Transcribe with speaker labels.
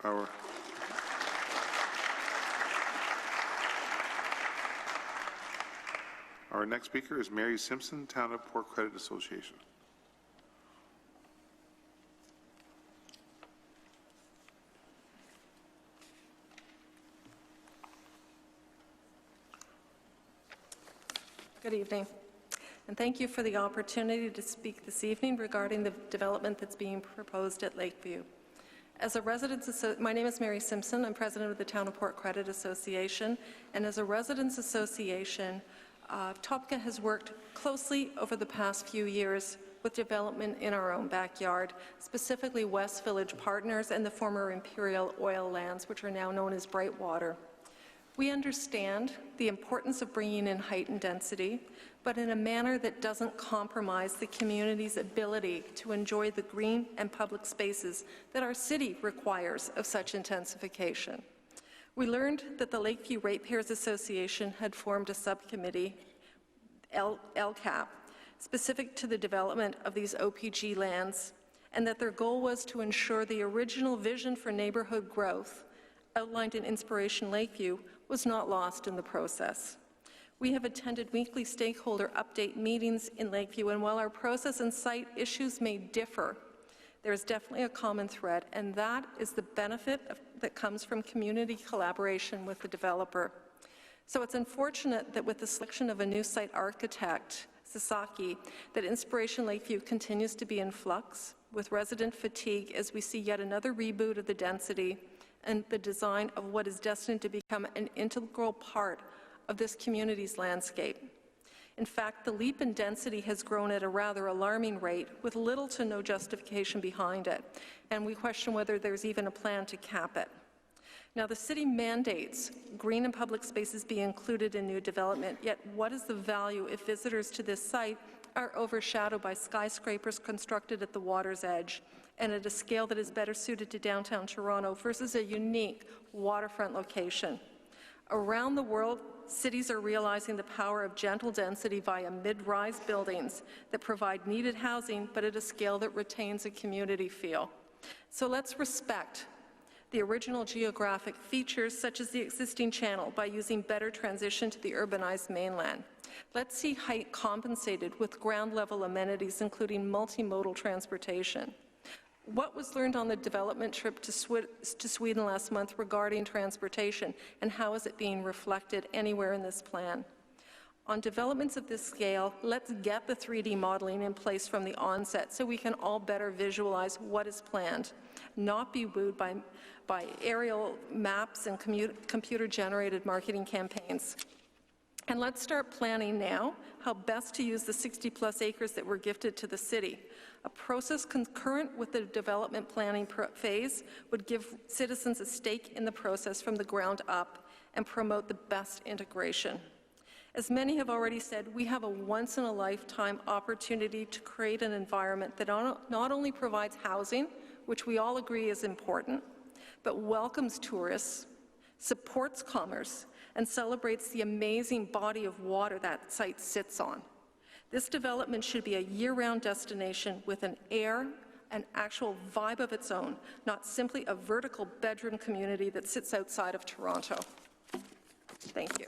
Speaker 1: Our next speaker is Mary Simpson, Town of Port Credit Association.
Speaker 2: Good evening, and thank you for the opportunity to speak this evening regarding the development that's being proposed at Lakeview. As a residents, my name is Mary Simpson. I'm president of the Town of Port Credit Association, and as a residents association, TOPCA has worked closely over the past few years with development in our own backyard, specifically West Village Partners and the former Imperial Oil lands, which are now known as Brightwater. We understand the importance of bringing in height and density, but in a manner that doesn't compromise the community's ability to enjoy the green and public spaces that our city requires of such intensification. We learned that the Lakeview Ratepayers Association had formed a subcommittee, LCAP, specific to the development of these OPG lands, and that their goal was to ensure the original vision for neighborhood growth outlined in Inspiration Lakeview was not lost in the process. We have attended weekly stakeholder update meetings in Lakeview, and while our process and site issues may differ, there is definitely a common thread, and that is the benefit that comes from community collaboration with the developer. So it's unfortunate that with the selection of a new site architect, Sasaki, that Inspiration Lakeview continues to be in flux with resident fatigue as we see yet another reboot of the density and the design of what is destined to become an integral part of this community's landscape. In fact, the leap in density has grown at a rather alarming rate with little to no justification behind it, and we question whether there's even a plan to cap it. Now, the city mandates green and public spaces be included in new development, yet what is the value if visitors to this site are overshadowed by skyscrapers constructed at the water's edge and at a scale that is better suited to downtown Toronto versus a unique waterfront location? Around the world, cities are realizing the power of gentle density via mid-rise buildings that provide needed housing, but at a scale that retains a community feel. So let's respect the original geographic features, such as the existing channel, by using better transition to the urbanized mainland. Let's see height compensated with ground-level amenities, including multimodal transportation. What was learned on the development trip to Sweden last month regarding transportation, and how is it being reflected anywhere in this plan? On developments of this scale, let's get the 3D modeling in place from the onset so we can all better visualize what is planned, not be wooed by aerial maps and computer-generated marketing campaigns. And let's start planning now how best to use the 60-plus acres that were gifted to the city. A process concurrent with the development planning phase would give citizens a stake in the process from the ground up and promote the best integration. As many have already said, we have a once-in-a-lifetime opportunity to create an environment that not only provides housing, which we all agree is important, but welcomes tourists, supports commerce, and celebrates the amazing body of water that site sits on. This development should be a year-round destination with an air, an actual vibe of its own, not simply a vertical bedroom community that sits outside of Toronto. Thank you.